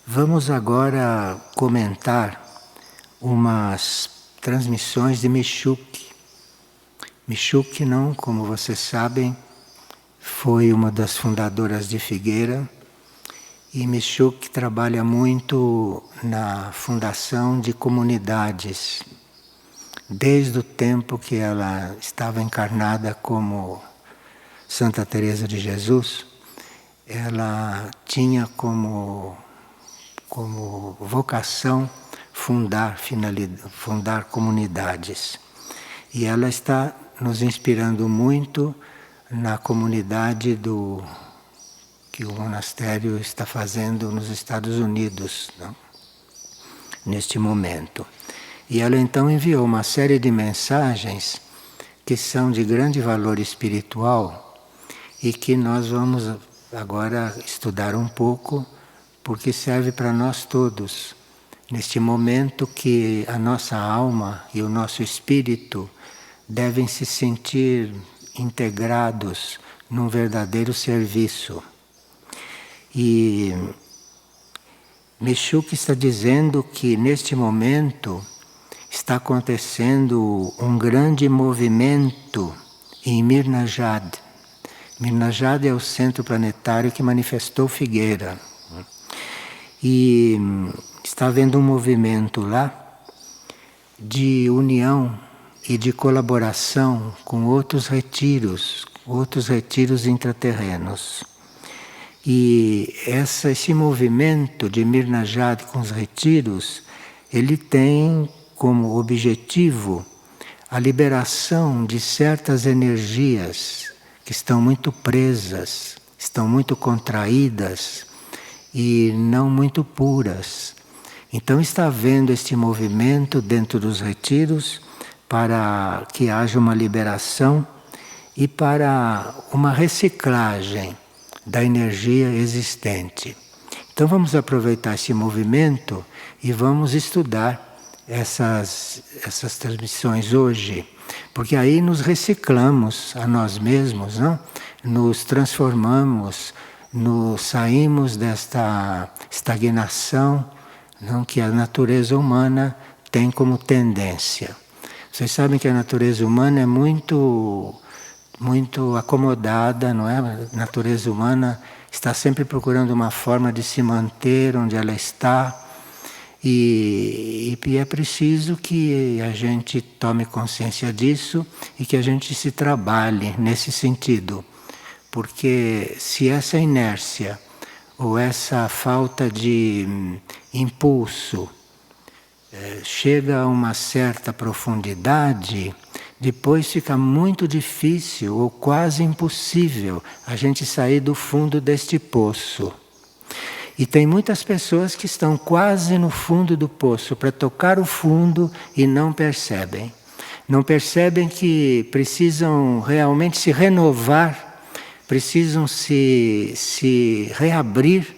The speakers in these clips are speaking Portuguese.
Vamos agora comentar umas transmissões de Michouk. Michouk, não, como vocês sabem, foi uma das fundadoras de Figueira, e Michouk trabalha muito na fundação de comunidades. Desde o tempo que ela estava encarnada como Santa Teresa de Jesus, ela tinha como vocação fundar comunidades. E ela está nos inspirando muito na comunidade que o monastério está fazendo nos Estados Unidos, não? Neste momento. E ela então enviou uma série de mensagens que são de grande valor espiritual e que nós vamos agora estudar um pouco, porque serve para nós todos, neste momento que a nossa alma e o nosso espírito devem se sentir integrados num verdadeiro serviço. E Michouk está dizendo que neste momento está acontecendo um grande movimento em Mirna Jade. Mirna Jade é o centro planetário que manifestou Figueira. E está havendo um movimento lá de união e de colaboração com outros retiros intraterrenos. E esse movimento de Mirna Jade com os retiros, ele tem como objetivo a liberação de certas energias que estão muito presas, estão muito contraídas e não muito puras. Então está havendo este movimento dentro dos retiros para que haja uma liberação e para uma reciclagem da energia existente. Então vamos aproveitar esse movimento e vamos estudar essas transmissões hoje, porque aí nos reciclamos a nós mesmos, não? Nos transformamos, saímos desta estagnação, não, que a natureza humana tem como tendência. Vocês sabem que a natureza humana é muito acomodada, não é? A natureza humana está sempre procurando uma forma de se manter onde ela está, e é preciso que a gente tome consciência disso e que a gente se trabalhe nesse sentido. Porque se essa inércia ou essa falta de impulso chega a uma certa profundidade, depois fica muito difícil ou quase impossível a gente sair do fundo deste poço. E tem muitas pessoas que estão quase no fundo do poço para tocar o fundo e não percebem. Não percebem que precisam realmente se renovar, precisam se reabrir,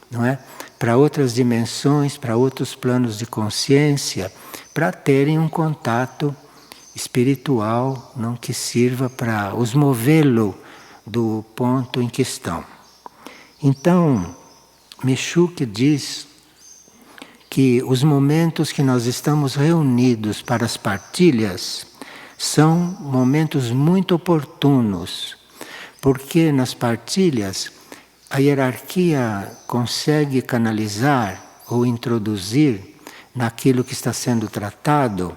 não é? Para outras dimensões, para outros planos de consciência, para terem um contato espiritual, não, que sirva para os movê-lo do ponto em que estão. Então, Michouk diz que os momentos que nós estamos reunidos para as partilhas são momentos muito oportunos, porque nas partilhas a hierarquia consegue canalizar ou introduzir naquilo que está sendo tratado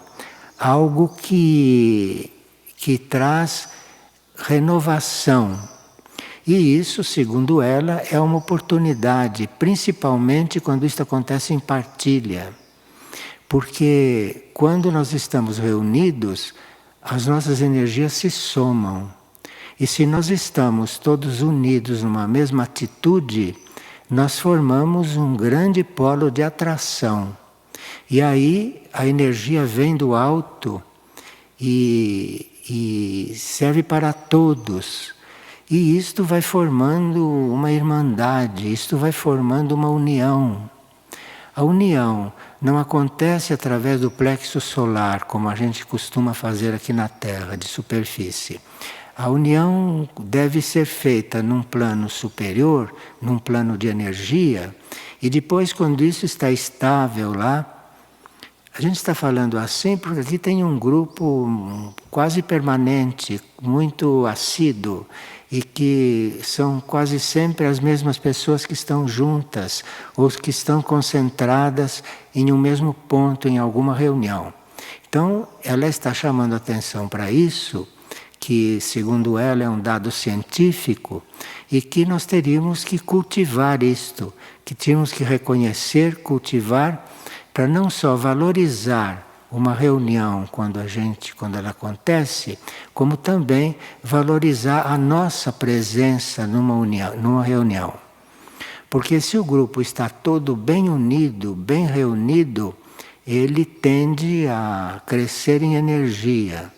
algo que traz renovação. E isso, segundo ela, é uma oportunidade, principalmente quando isso acontece em partilha. Porque quando nós estamos reunidos, as nossas energias se somam. E se nós estamos todos unidos numa mesma atitude, nós formamos um grande polo de atração. E aí a energia vem do alto e serve para todos. E isto vai formando uma irmandade, isto vai formando uma união. A união não acontece através do plexo solar, como a gente costuma fazer aqui na Terra, de superfície. A união deve ser feita num plano superior, num plano de energia, E depois, quando isso está estável lá, a gente está falando assim porque aqui tem um grupo quase permanente, muito assíduo, e que são quase sempre as mesmas pessoas que estão juntas, ou que estão concentradas em um mesmo ponto, em alguma reunião. Então, ela está chamando atenção para isso, que, segundo ela, é um dado científico, e que nós teríamos que cultivar isto, que tínhamos que reconhecer, cultivar, para não só valorizar uma reunião quando ela acontece, como também valorizar a nossa presença numa reunião. Porque se o grupo está todo bem unido, bem reunido, ele tende a crescer em energia.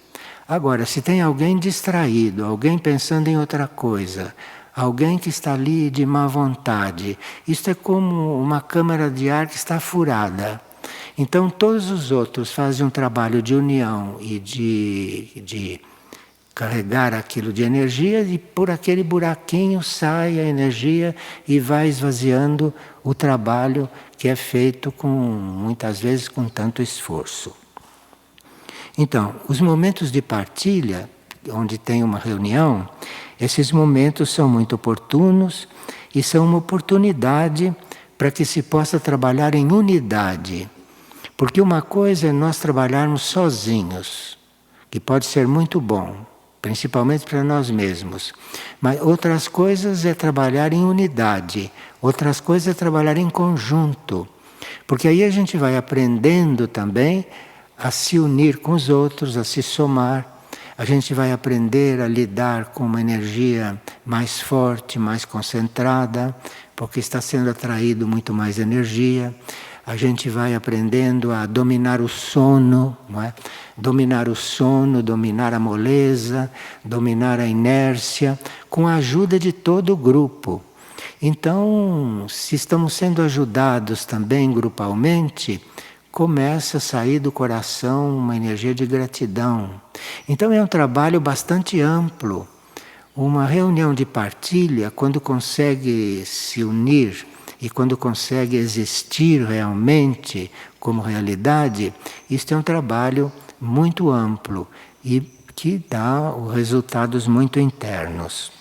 Agora, se tem alguém distraído, alguém pensando em outra coisa, alguém que está ali de má vontade, isto é como uma câmara de ar que está furada. Então todos os outros fazem um trabalho de união e de carregar aquilo de energia, e por aquele buraquinho sai a energia e vai esvaziando o trabalho que é feito muitas vezes com tanto esforço. Então, os momentos de partilha, onde tem uma reunião, esses momentos são muito oportunos e são uma oportunidade para que se possa trabalhar em unidade. Porque uma coisa é nós trabalharmos sozinhos, que pode ser muito bom, principalmente para nós mesmos. Mas outras coisas é trabalhar em unidade, outras coisas é trabalhar em conjunto. Porque aí a gente vai aprendendo também a se unir com os outros, a se somar. A gente vai aprender a lidar com uma energia mais forte, mais concentrada, porque está sendo atraído muito mais energia. A gente vai aprendendo a dominar o sono, não é? Dominar o sono, dominar a moleza, dominar a inércia, com a ajuda de todo o grupo. Então, se estamos sendo ajudados também grupalmente, começa a sair do coração uma energia de gratidão. Então é um trabalho bastante amplo. Uma reunião de partilha, quando consegue se unir e quando consegue existir realmente como realidade, isto é um trabalho muito amplo e que dá resultados muito internos.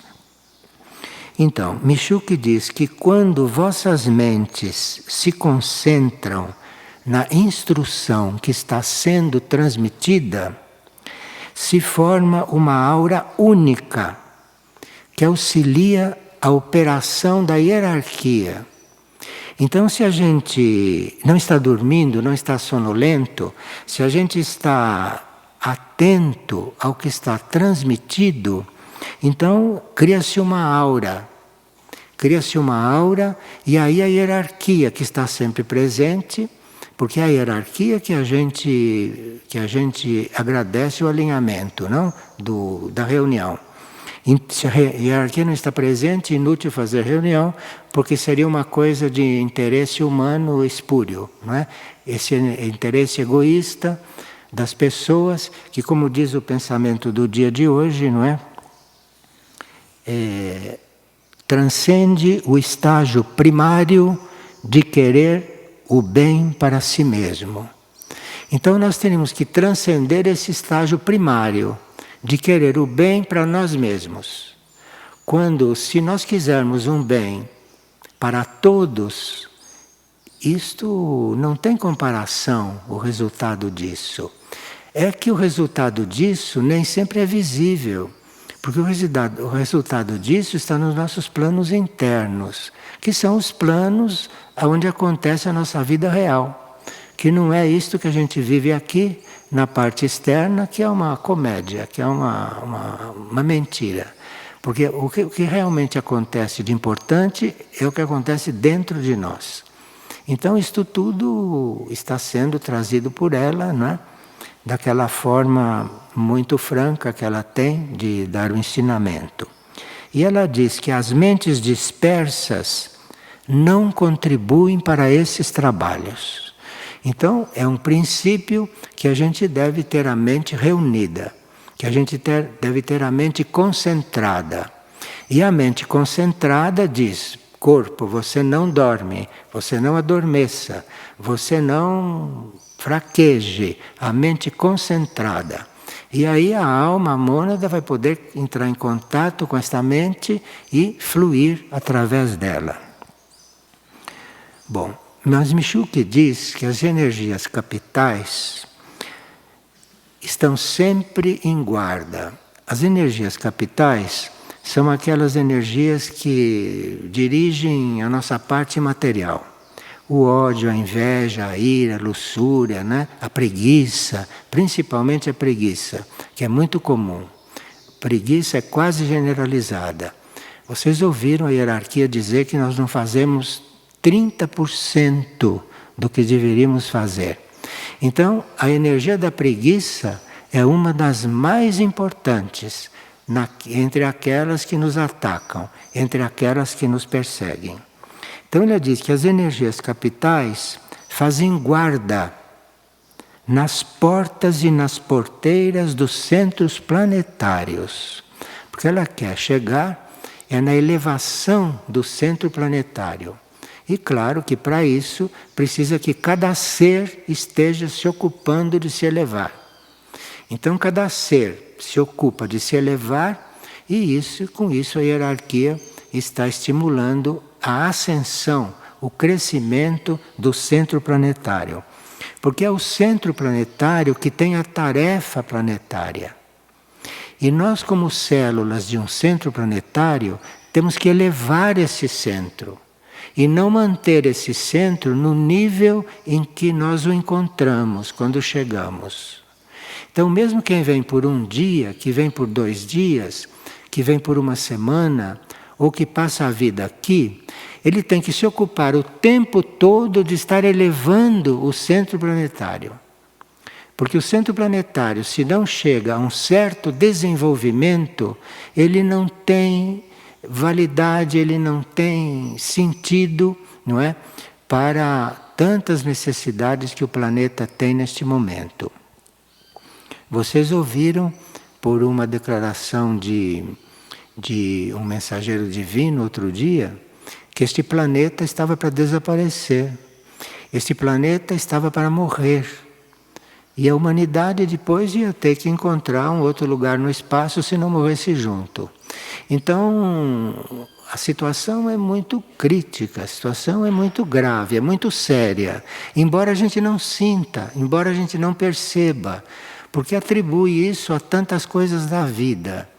Então, Michuque diz que quando vossas mentes se concentram na instrução que está sendo transmitida, se forma uma aura única que auxilia a operação da hierarquia. Então, se a gente não está dormindo, não está sonolento, se a gente está atento ao que está transmitido, então cria-se uma aura. Cria-se uma aura e aí a hierarquia que está sempre presente, porque é a hierarquia que a gente agradece o alinhamento, não? Da reunião. Se a hierarquia não está presente, é inútil fazer reunião, porque seria uma coisa de interesse humano espúrio, não é? Esse interesse egoísta das pessoas, que, como diz o pensamento do dia de hoje, não é? Transcende o estágio primário de querer o bem para si mesmo. Então nós temos que transcender esse estágio primário de querer o bem para nós mesmos. Se nós quisermos um bem para todos, isto não tem comparação, o resultado disso. É que o resultado disso nem sempre é visível, porque o resultado disso está nos nossos planos internos, que são os planos onde acontece a nossa vida real, que não é isto que a gente vive aqui, na parte externa, que é uma comédia, que é uma mentira. Porque o que realmente acontece de importante é o que acontece dentro de nós. Então isto tudo está sendo trazido por ela, não é? Daquela forma muito franca que ela tem de dar o ensinamento. E ela diz que as mentes dispersas não contribuem para esses trabalhos. Então, é um princípio que a gente deve ter a mente reunida, que a gente deve ter a mente concentrada. E a mente concentrada diz, corpo, você não dorme, você não adormeça, você não fraqueje, a mente concentrada. E aí a alma, a mônada, vai poder entrar em contato com esta mente e fluir através dela. Bom, mas Michuque diz que as energias capitais estão sempre em guarda. As energias capitais são aquelas energias que dirigem a nossa parte material. O ódio, a inveja, a ira, a luxúria, né? A preguiça, principalmente a preguiça, que é muito comum. Preguiça é quase generalizada. Vocês ouviram a hierarquia dizer que nós não fazemos 30% do que deveríamos fazer. Então, a energia da preguiça é uma das mais importantes entre aquelas que nos atacam, entre aquelas que nos perseguem. Então ele diz que as energias capitais fazem guarda nas portas e nas porteiras dos centros planetários. Porque ela quer chegar na elevação do centro planetário. E claro que para isso precisa que cada ser esteja se ocupando de se elevar. Então cada ser se ocupa de se elevar e com isso a hierarquia está estimulando a ascensão, o crescimento do centro planetário. Porque é o centro planetário que tem a tarefa planetária. E nós, como células de um centro planetário, temos que elevar esse centro. E não manter esse centro no nível em que nós o encontramos quando chegamos. Então, mesmo quem vem por um dia, que vem por 2 dias, que vem por uma semana, ou que passa a vida aqui, ele tem que se ocupar o tempo todo de estar elevando o centro planetário. Porque o centro planetário, se não chega a um certo desenvolvimento, ele não tem validade, ele não tem sentido, não é? Para tantas necessidades que o planeta tem neste momento. Vocês ouviram por uma declaração de um mensageiro divino outro dia, que este planeta estava para desaparecer. Este planeta estava para morrer. E a humanidade depois ia ter que encontrar um outro lugar no espaço se não morresse junto. Então, a situação é muito crítica, a situação é muito grave, é muito séria. Embora a gente não sinta, embora a gente não perceba, porque atribui isso a tantas coisas da vida.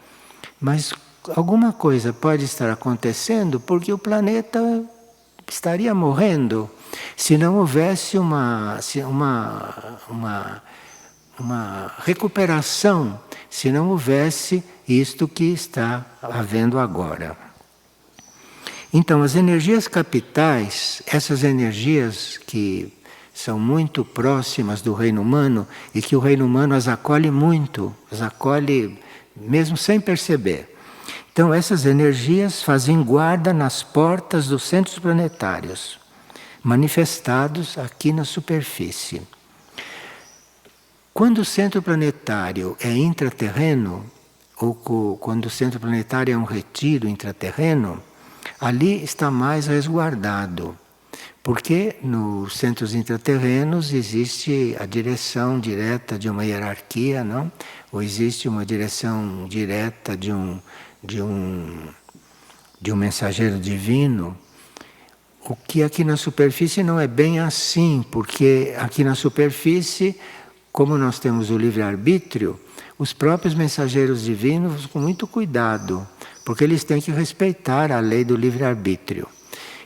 Mas alguma coisa pode estar acontecendo porque o planeta estaria morrendo se não houvesse uma recuperação, se não houvesse isto que está havendo agora. Então, as energias capitais, essas energias que são muito próximas do reino humano e que o reino humano as acolhe muito, as acolhe mesmo sem perceber. Então, essas energias fazem guarda nas portas dos centros planetários, manifestados aqui na superfície. Quando o centro planetário é intraterreno, ou quando o centro planetário é um retiro intraterreno, ali está mais resguardado. Porque nos centros intraterrenos existe a direção direta de uma hierarquia, não? Ou existe uma direção direta de um mensageiro divino. O que aqui na superfície não é bem assim, porque aqui na superfície, como nós temos o livre-arbítrio, os próprios mensageiros divinos com muito cuidado, porque eles têm que respeitar a lei do livre-arbítrio.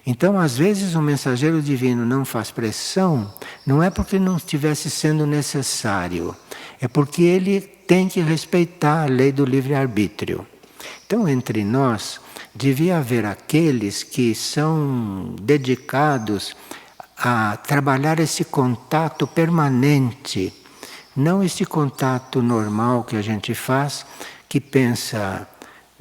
Então, às vezes, o mensageiro divino não faz pressão, não é porque não estivesse sendo necessário, é porque ele tem que respeitar a lei do livre-arbítrio. Então, entre nós, devia haver aqueles que são dedicados a trabalhar esse contato permanente, não esse contato normal que a gente faz, que pensa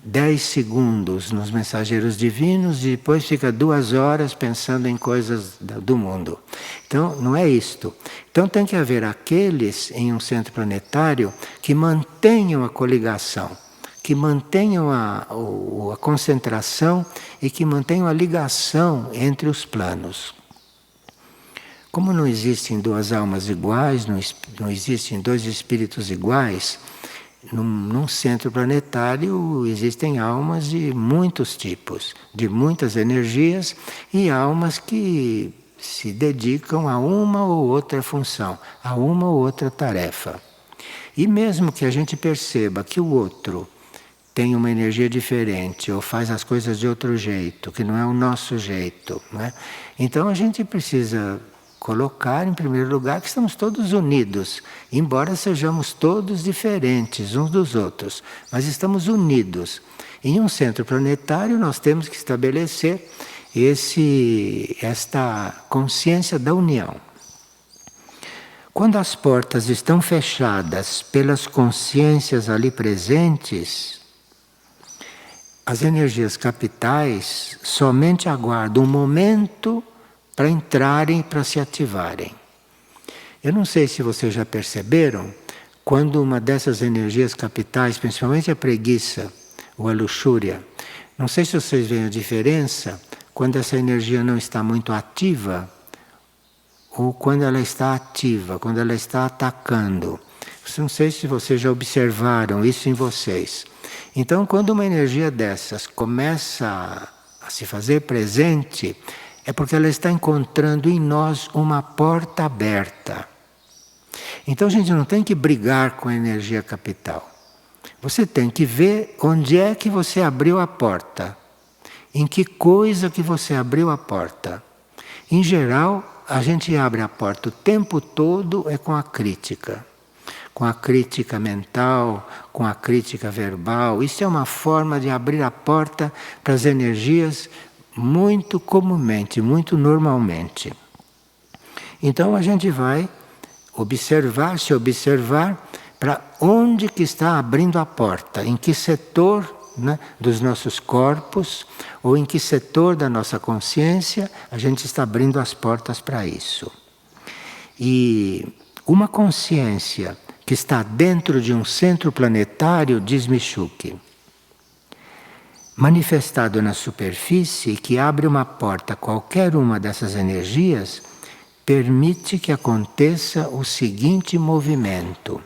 10 segundos nos mensageiros divinos e depois fica 2 horas pensando em coisas do mundo. Então, não é isto. Então, tem que haver aqueles em um centro planetário que mantenham a coligação, que mantenham a concentração e que mantenham a ligação entre os planos. Como não existem duas almas iguais, não existem dois espíritos iguais, num centro planetário existem almas de muitos tipos, de muitas energias e almas que se dedicam a uma ou outra função, a uma ou outra tarefa. E mesmo que a gente perceba que o outro tem uma energia diferente ou faz as coisas de outro jeito, que não é o nosso jeito, não é? Então a gente precisa colocar em primeiro lugar que estamos todos unidos, embora sejamos todos diferentes uns dos outros, mas estamos unidos. Em um centro planetário nós temos que estabelecer esta consciência da união. Quando as portas estão fechadas pelas consciências ali presentes, as energias capitais somente aguardam um momento para entrarem, para se ativarem. Eu não sei se vocês já perceberam, quando uma dessas energias capitais, principalmente a preguiça ou a luxúria, não sei se vocês veem a diferença quando essa energia não está muito ativa ou quando ela está ativa, quando ela está atacando. Não sei se vocês já observaram isso em vocês. Então, quando uma energia dessas começa a se fazer presente, é porque ela está encontrando em nós uma porta aberta. Então a gente não tem que brigar com a energia capital. Você tem que ver onde é que você abriu a porta. Em que coisa que você abriu a porta. Em geral, a gente abre a porta o tempo todo com a crítica. Com a crítica mental, com a crítica verbal. Isso é uma forma de abrir a porta para as energias muito comumente, muito normalmente. Então a gente vai se observar para onde que está abrindo a porta, em que setor, né, dos nossos corpos, ou em que setor da nossa consciência a gente está abrindo as portas para isso. E uma consciência que está dentro de um centro planetário, diz Michuque, manifestado na superfície, que abre uma porta a qualquer uma dessas energias, permite que aconteça o seguinte movimento.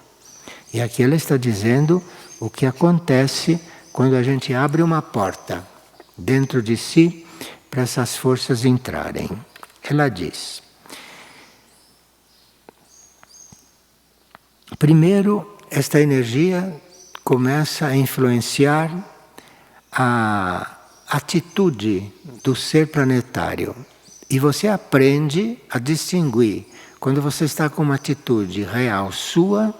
E aqui ela está dizendo o que acontece quando a gente abre uma porta dentro de si para essas forças entrarem. Ela diz: primeiro, esta energia começa a influenciar a atitude do ser planetário. E você aprende a distinguir quando você está com uma atitude real sua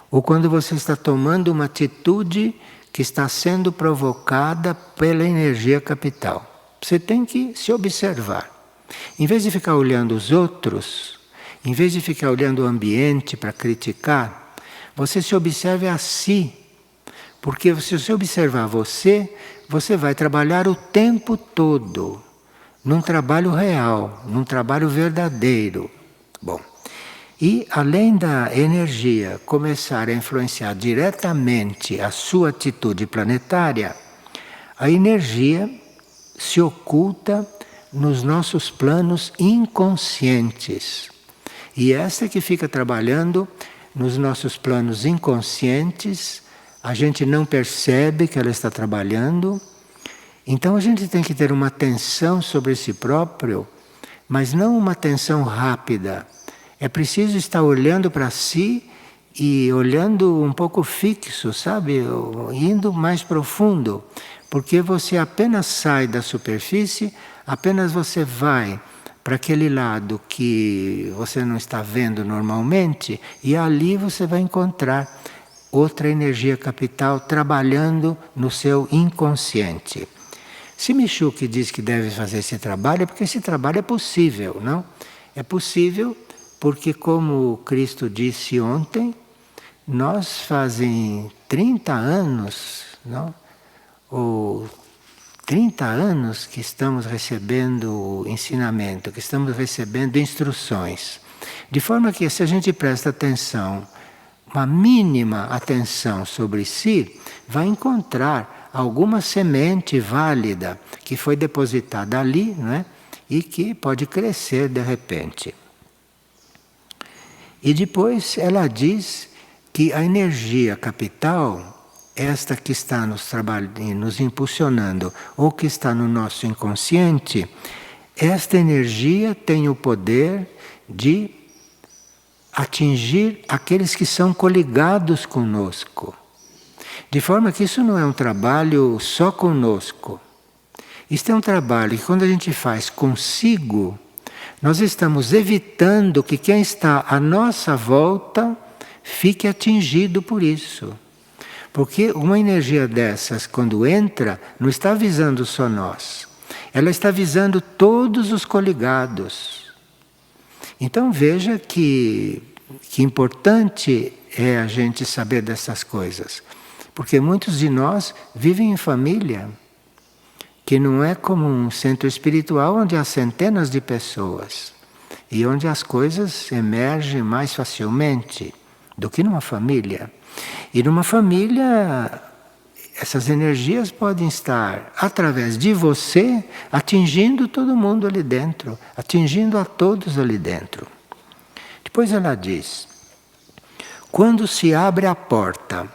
ou quando você está tomando uma atitude que está sendo provocada pela energia capital. Você tem que se observar. Em vez de ficar olhando os outros, em vez de ficar olhando o ambiente para criticar, você se observe a si. Porque se você observar você vai trabalhar o tempo todo num trabalho real, num trabalho verdadeiro. Bom, e além da energia começar a influenciar diretamente a sua atitude planetária, a energia se oculta nos nossos planos inconscientes. E essa que fica trabalhando nos nossos planos inconscientes, a gente não percebe que ela está trabalhando. Então a gente tem que ter uma atenção sobre si próprio, mas não uma atenção rápida. É preciso estar olhando para si e olhando um pouco fixo, sabe? Indo mais profundo. Porque você apenas sai da superfície, apenas você vai para aquele lado que você não está vendo normalmente, e ali você vai encontrar outra energia capital trabalhando no seu inconsciente. Se Michuque diz que deve fazer esse trabalho, é porque esse trabalho é possível, não? É possível porque, como Cristo disse ontem, nós fazem 30 anos, não? Ou 30 anos que estamos recebendo ensinamento, que estamos recebendo instruções. De forma que, se a gente presta atenção uma mínima atenção sobre si, vai encontrar alguma semente válida que foi depositada ali, não é? E que pode crescer de repente. E depois ela diz que a energia capital, esta que está nos impulsionando, ou que está no nosso inconsciente, esta energia tem o poder de atingir aqueles que são coligados conosco. De forma que isso não é um trabalho só conosco. Isto é um trabalho que quando a gente faz consigo, nós estamos evitando que quem está à nossa volta fique atingido por isso. Porque uma energia dessas, quando entra, não está visando só nós. Ela está visando todos os coligados. Então veja que importante é a gente saber dessas coisas. Porque muitos de nós vivem em família, que não é como um centro espiritual onde há centenas de pessoas e onde as coisas emergem mais facilmente do que numa família. E numa família, essas energias podem estar, através de você, atingindo todo mundo ali dentro, atingindo a todos ali dentro. Depois ela diz, quando se abre a porta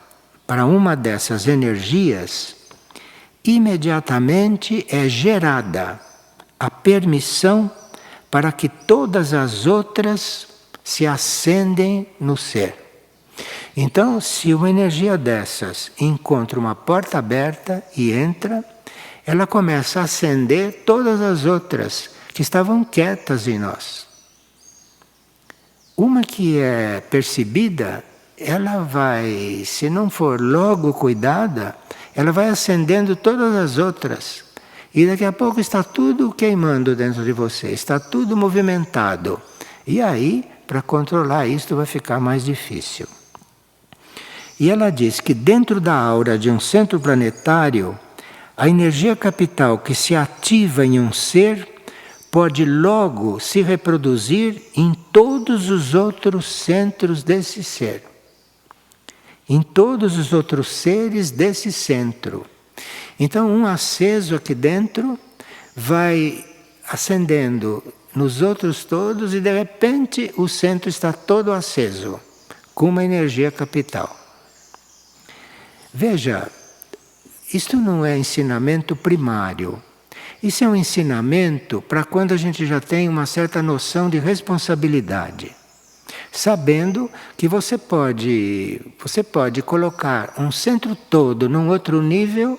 para uma dessas energias, imediatamente é gerada a permissão para que todas as outras se acendem no ser. Então, se uma energia dessas encontra uma porta aberta e entra, ela começa a acender todas as outras que estavam quietas em nós. Uma que é percebida, ela vai, se não for logo cuidada, ela vai acendendo todas as outras. E daqui a pouco está tudo queimando dentro de você, está tudo movimentado. E aí, para controlar isso, vai ficar mais difícil. E ela diz que dentro da aura de um centro planetário, a energia capital que se ativa em um ser pode logo se reproduzir em todos os outros centros desse ser. Em todos os outros seres desse centro. Então, um aceso aqui dentro vai acendendo nos outros todos e de repente o centro está todo aceso, com uma energia capital. Veja, isto não é ensinamento primário. Isso é um ensinamento para quando a gente já tem uma certa noção de responsabilidade. Sabendo que você pode colocar um centro todo num outro nível,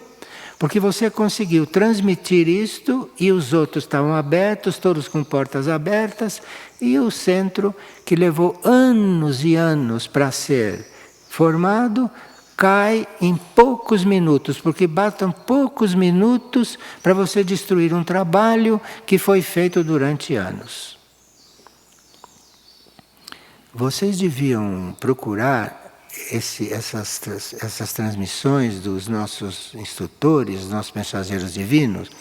porque você conseguiu transmitir isto e os outros estavam abertos, todos com portas abertas, e o centro que levou anos e anos para ser formado, cai em poucos minutos, porque bastam poucos minutos para você destruir um trabalho que foi feito durante anos. Vocês deviam procurar essas transmissões dos nossos instrutores, dos nossos mensageiros divinos,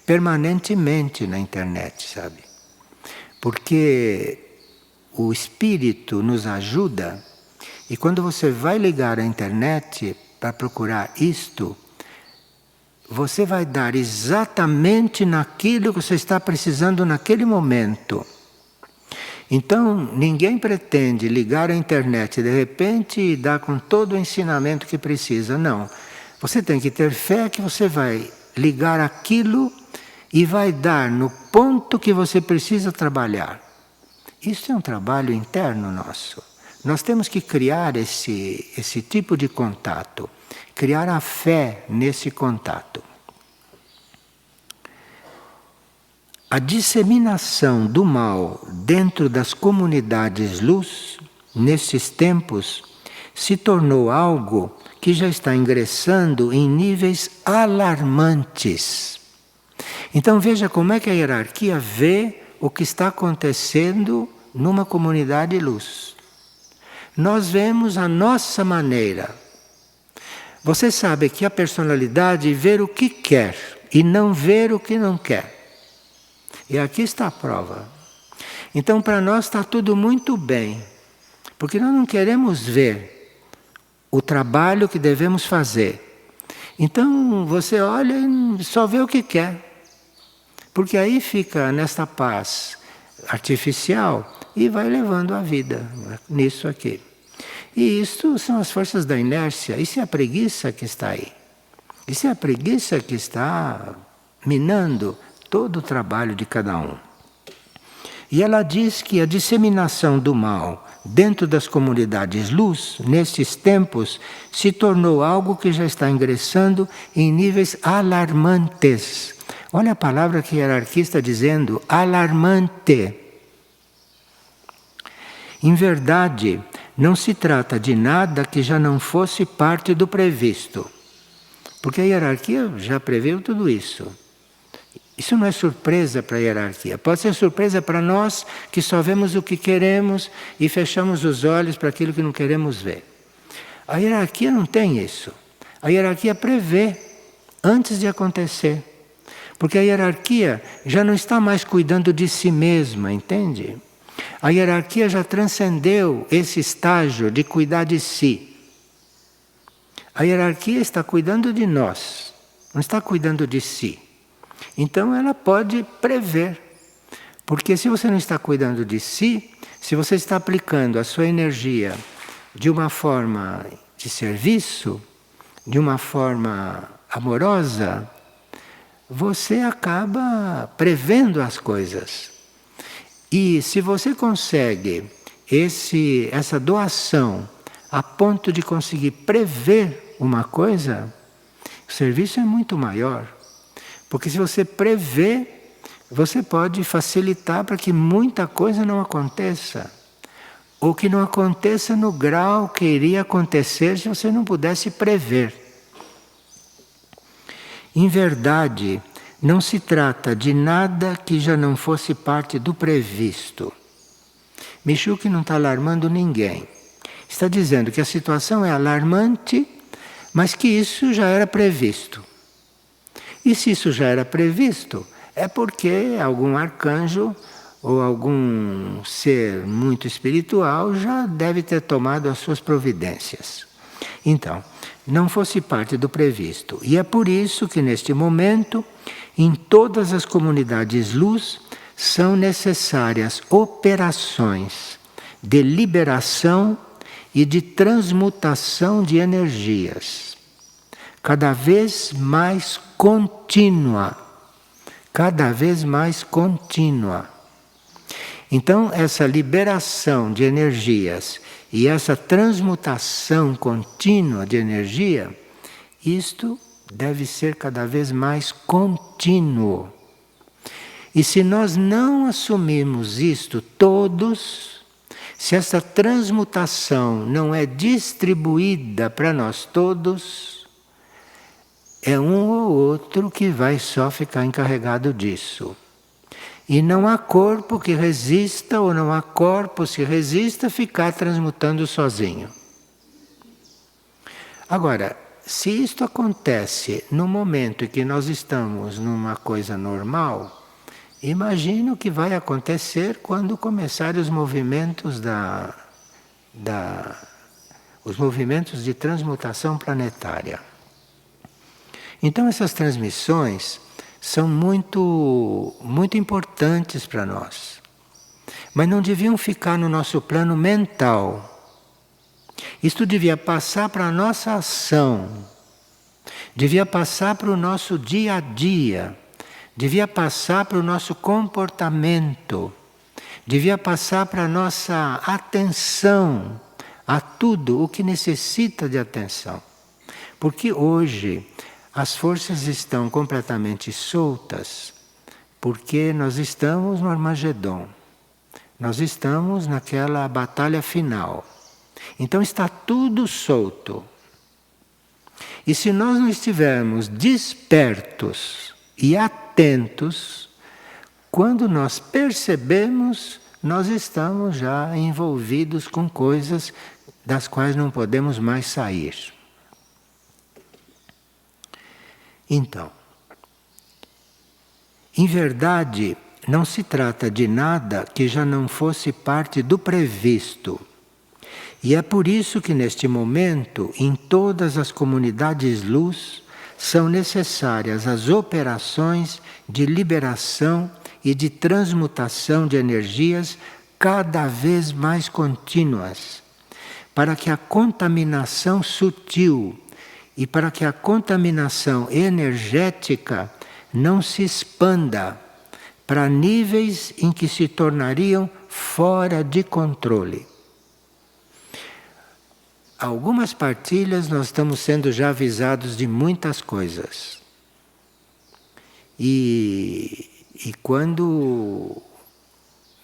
permanentemente na internet, sabe? Porque o Espírito nos ajuda. E quando você vai ligar a internet para procurar isto, você vai dar exatamente naquilo que você está precisando naquele momento. Então, ninguém pretende ligar a internet de repente e dar com todo o ensinamento que precisa. Não. Você tem que ter fé que você vai ligar aquilo e vai dar no ponto que você precisa trabalhar. Isso é um trabalho interno nosso. Nós temos que criar esse tipo de contato, criar a fé nesse contato. A disseminação do mal dentro das comunidades luz, nesses tempos, se tornou algo que já está ingressando em níveis alarmantes. Então veja como é que a hierarquia vê o que está acontecendo numa comunidade luz. Nós vemos a nossa maneira. Você sabe que a personalidade vê o que quer e não vê o que não quer. E aqui está a prova. Então, para nós está tudo muito bem, porque nós não queremos ver o trabalho que devemos fazer. Então você olha e só vê o que quer. Porque aí fica nesta paz artificial e vai levando a vida nisso aqui. E isto são as forças da inércia. Isso é a preguiça que está aí. Isso é a preguiça que está minando todo o trabalho de cada um. E ela diz que a disseminação do mal dentro das comunidades luz, nestes tempos, se tornou algo que já está ingressando em níveis alarmantes. Olha a palavra que a hierarquia está dizendo, alarmante. Em verdade, não se trata de nada que já não fosse parte do previsto. Porque a hierarquia já previu tudo isso. Isso não é surpresa para a hierarquia. Pode ser surpresa para nós que só vemos o que queremos e fechamos os olhos para aquilo que não queremos ver. A hierarquia não tem isso. A hierarquia prevê antes de acontecer. Porque a hierarquia já não está mais cuidando de si mesma, entende? A hierarquia já transcendeu esse estágio de cuidar de si. A hierarquia está cuidando de nós, não está cuidando de si. Então ela pode prever. Porque se você não está cuidando de si, se você está aplicando a sua energia de uma forma de serviço, de uma forma amorosa, você acaba prevendo as coisas. E se você consegue essa doação a ponto de conseguir prever uma coisa, o serviço é muito maior. Porque se você prevê, você pode facilitar para que muita coisa não aconteça. Ou que não aconteça no grau que iria acontecer se você não pudesse prever. Em verdade, não se trata de nada que já não fosse parte do previsto. Michuque não está alarmando ninguém. Está dizendo que a situação é alarmante, mas que isso já era previsto. E se isso já era previsto, é porque algum arcanjo ou algum ser muito espiritual já deve ter tomado as suas providências. Então, não fosse parte do previsto. E é por isso que neste momento, em todas as comunidades luz, são necessárias operações de liberação e de transmutação de energias, cada vez mais contínua, cada vez mais contínua. Então, essa liberação de energias e essa transmutação contínua de energia, isto deve ser cada vez mais contínuo. E se nós não assumirmos isto todos, se essa transmutação não é distribuída para nós todos, é um ou outro que vai só ficar encarregado disso. E não há corpo que resista, ou não há corpo que resista ficar transmutando sozinho. Agora, se isto acontece no momento em que nós estamos numa coisa normal, imagine o que vai acontecer quando começarem os movimentos os movimentos de transmutação planetária. Então essas transmissões são muito importantes para nós. Mas não deviam ficar no nosso plano mental. Isto devia passar para a nossa ação. Devia passar para o nosso dia a dia. Devia passar para o nosso comportamento. Devia passar para a nossa atenção a tudo o que necessita de atenção. Porque hoje as forças estão completamente soltas, porque nós estamos no Armagedon. Nós estamos naquela batalha final. Então está tudo solto. E se nós não estivermos despertos e atentos, quando nós percebemos, nós estamos já envolvidos com coisas das quais não podemos mais sair. Então, em verdade, não se trata de nada que já não fosse parte do previsto. E é por isso que neste momento, em todas as comunidades luz, são necessárias as operações de liberação e de transmutação de energias cada vez mais contínuas, para que a contaminação sutil e para que a contaminação energética não se expanda para níveis em que se tornariam fora de controle. Algumas partilhas nós estamos sendo já avisados de muitas coisas. E quando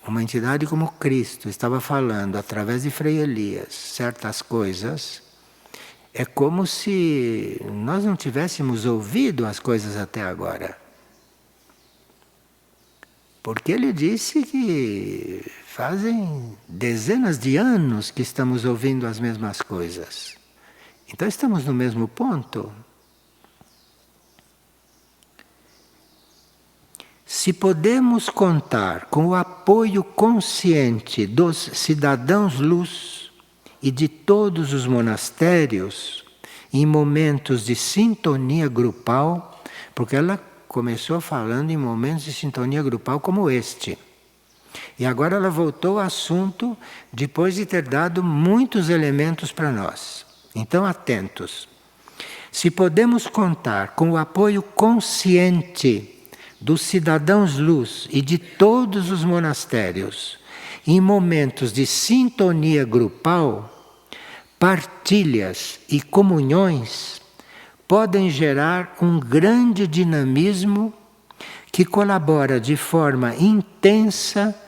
uma entidade como Cristo estava falando através de Frei Elias certas coisas, é como se nós não tivéssemos ouvido as coisas até agora. Porque ele disse que fazem dezenas de anos que estamos ouvindo as mesmas coisas. Então estamos no mesmo ponto. Se podemos contar com o apoio consciente dos cidadãos luz e de todos os monastérios em momentos de sintonia grupal, porque ela começou falando em momentos de sintonia grupal como este. E agora ela voltou ao assunto depois de ter dado muitos elementos para nós. Então, atentos. Se podemos contar com o apoio consciente dos cidadãos luz e de todos os monastérios em momentos de sintonia grupal, partilhas e comunhões podem gerar um grande dinamismo que colabora de forma intensa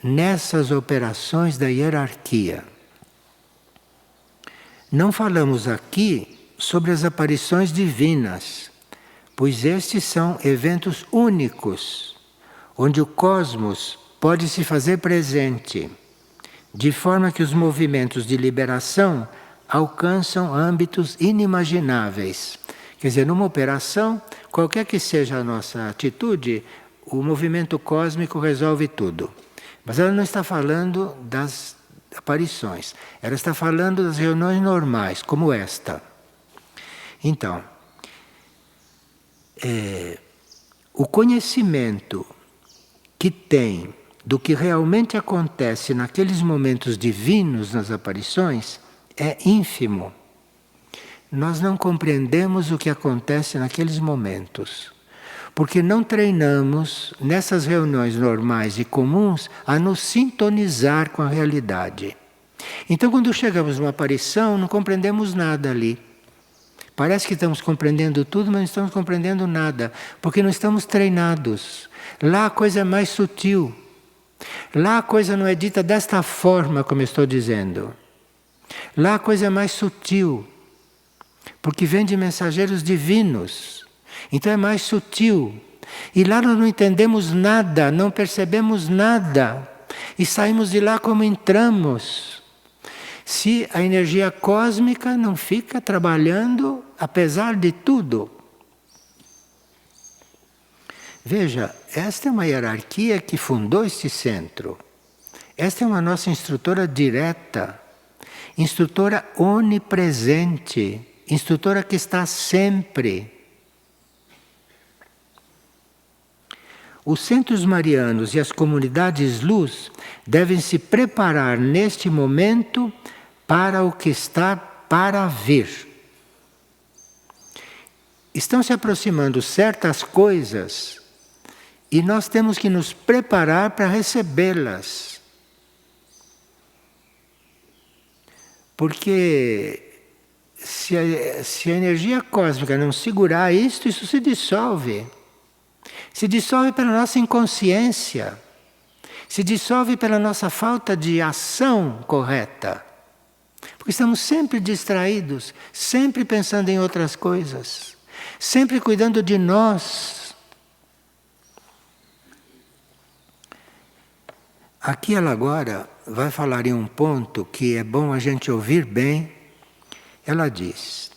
nessas operações da hierarquia. Não falamos aqui sobre as aparições divinas, pois estes são eventos únicos, onde o cosmos pode se fazer presente, de forma que os movimentos de liberação alcançam âmbitos inimagináveis. Quer dizer, numa operação, qualquer que seja a nossa atitude, o movimento cósmico resolve tudo. Mas ela não está falando das aparições, ela está falando das reuniões normais, como esta. Então, o conhecimento que tem do que realmente acontece naqueles momentos divinos nas aparições é ínfimo. Nós não compreendemos o que acontece naqueles momentos, porque não treinamos nessas reuniões normais e comuns a nos sintonizar com a realidade. Então, quando chegamos numa aparição, não compreendemos nada ali. Parece que estamos compreendendo tudo, mas não estamos compreendendo nada, porque não estamos treinados. Lá a coisa é mais sutil. Lá a coisa não é dita desta forma, como eu estou dizendo. Lá a coisa é mais sutil, porque vem de mensageiros divinos. Então é mais sutil. E lá nós não entendemos nada, não percebemos nada. E saímos de lá como entramos. Se a energia cósmica não fica trabalhando, apesar de tudo. Veja, esta é uma hierarquia que fundou este centro. Esta é uma nossa instrutora direta, instrutora onipresente, instrutora que está sempre. Os centros marianos e as comunidades luz devem se preparar neste momento para o que está para vir. Estão se aproximando certas coisas e nós temos que nos preparar para recebê-las. Porque se a energia cósmica não segurar isto, isso se dissolve. Se dissolve pela nossa inconsciência. Se dissolve pela nossa falta de ação correta. Porque estamos sempre distraídos, sempre pensando em outras coisas, sempre cuidando de nós. Aqui ela agora vai falar em um ponto que é bom a gente ouvir bem. Ela diz: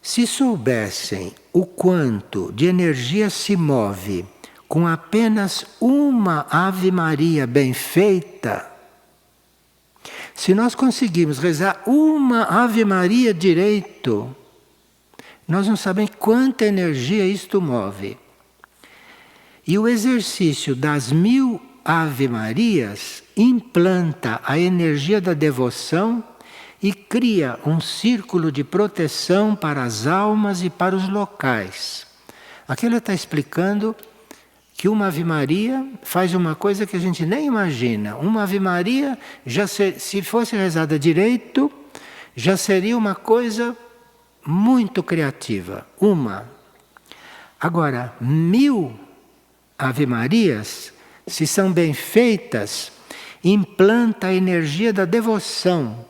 se soubessem o quanto de energia se move com apenas uma Ave Maria bem feita, Se nós conseguirmos rezar uma Ave Maria direito, nós não sabemos quanta energia isto move. E o exercício das 1000 Ave Marias implanta a energia da devoção e cria um círculo de proteção para as almas e para os locais. Aqui ela está explicando que uma Ave Maria faz uma coisa que a gente nem imagina. Uma Ave Maria, se fosse rezada direito, já seria uma coisa muito criativa. Agora, 1000 Ave Marias, se são bem feitas, implanta a energia da devoção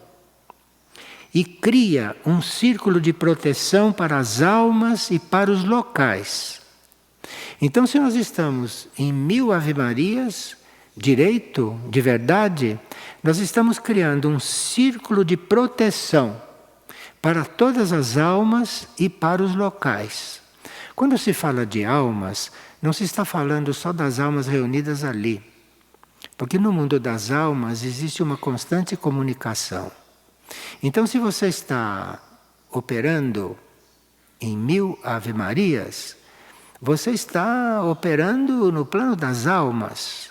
e cria um círculo de proteção para as almas e para os locais. Então, se nós estamos em 1000 Ave Marias, direito, de verdade, nós estamos criando um círculo de proteção para todas as almas e para os locais. Quando se fala de almas, não se está falando só das almas reunidas ali. Porque no mundo das almas existe uma constante comunicação. Então, se você está operando em 1000 Ave Marias, você está operando no plano das almas.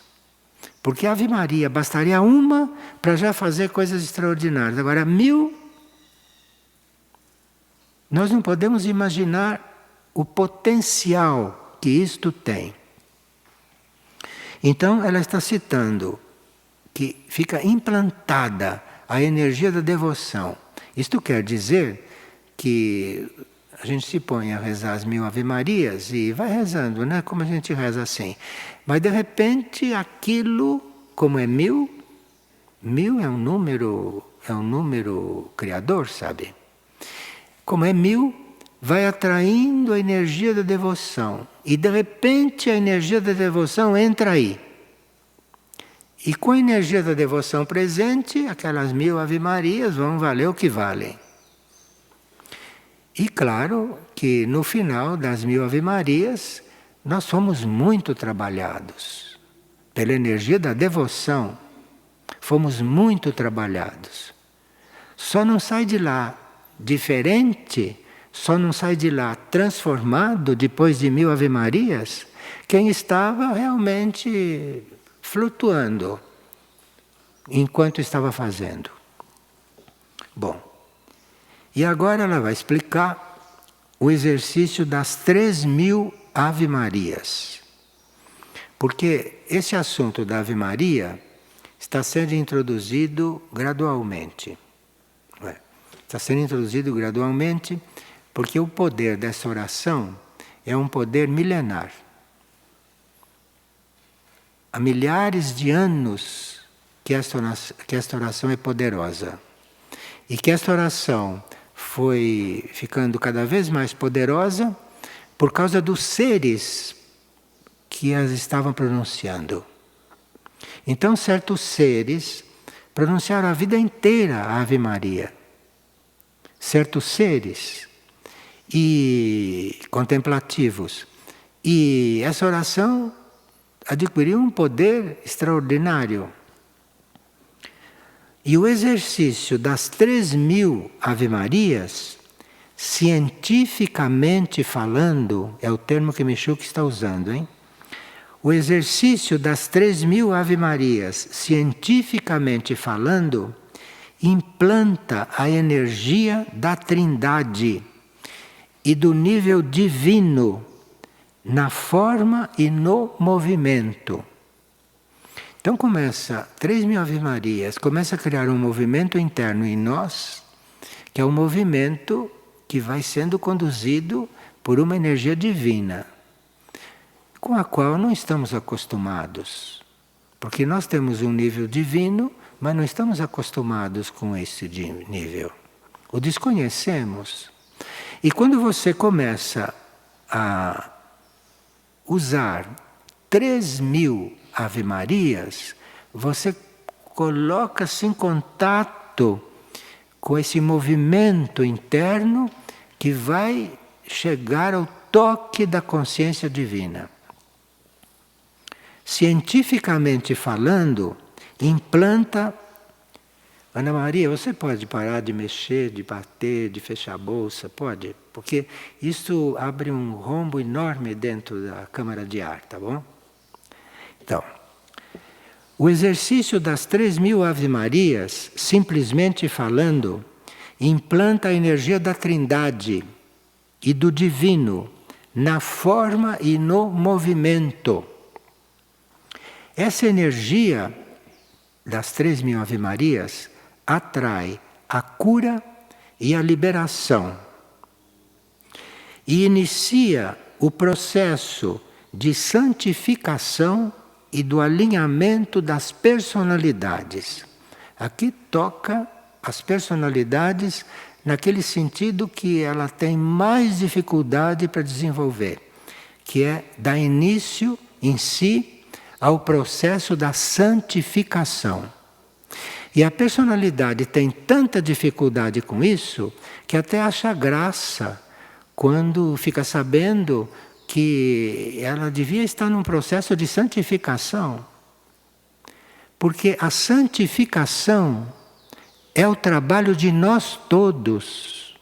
Porque a Ave Maria bastaria uma para já fazer coisas extraordinárias. Agora, 1000, nós não podemos imaginar o potencial que isto tem. Então, ela está citando que fica implantada a energia da devoção. Isto quer dizer que a gente se põe a rezar as 1000 Ave Marias e vai rezando, né? Como a gente reza assim. Mas de repente aquilo, como é 1000, 1000 é um número criador, sabe? Como é 1000, vai atraindo a energia da devoção. E de repente a energia da devoção entra aí. E com a energia da devoção presente, aquelas 1000 Ave Marias vão valer o que valem. E claro que no final das 1000 Ave Marias, nós fomos muito trabalhados. Pela energia da devoção, fomos muito trabalhados. Só não sai de lá diferente, só não sai de lá transformado depois de 1000 Ave Marias, quem estava realmente flutuando enquanto estava fazendo. Bom, e agora ela vai explicar o exercício das 3000 Ave Marias. Porque esse assunto da Ave Maria está sendo introduzido gradualmente. Está sendo introduzido gradualmente porque o poder dessa oração é um poder milenar. Há milhares de anos que esta oração é poderosa. E que esta oração foi ficando cada vez mais poderosa por causa dos seres que as estavam pronunciando. Então, certos seres pronunciaram a vida inteira a Ave Maria. Certos seres e contemplativos. E essa oração adquiriu um poder extraordinário. E o exercício das 3000 Ave Marias, cientificamente falando, é o termo que Michuk está usando, hein? O exercício das 3000 Ave Marias, cientificamente falando, implanta a energia da Trindade e do nível divino na forma e no movimento. Então começa 3000 Ave Marias, começa a criar um movimento interno em nós, que é um movimento que vai sendo conduzido por uma energia divina, com a qual não estamos acostumados. Porque nós temos um nível divino, mas não estamos acostumados com esse nível. O desconhecemos. E quando você começa a usar 3000 Ave Marias, você coloca-se em contato com esse movimento interno que vai chegar ao toque da consciência divina. Cientificamente falando, implanta Ana Maria, você pode parar de mexer, de bater, de fechar a bolsa? Pode? Porque isso abre um rombo enorme dentro da câmara de ar, tá bom? Então, o exercício das 3.000 Ave-Marias, simplesmente falando, implanta a energia da Trindade e do Divino na forma e no movimento. Essa energia das 3.000 Ave-Marias atrai a cura e a liberação e inicia o processo de santificação e do alinhamento das personalidades. Aqui toca as personalidades naquele sentido que ela tem mais dificuldade para desenvolver, que é dar início em si ao processo da santificação. E a personalidade tem tanta dificuldade com isso que até acha graça quando fica sabendo que ela devia estar num processo de santificação. Porque a santificação é o trabalho de nós todos.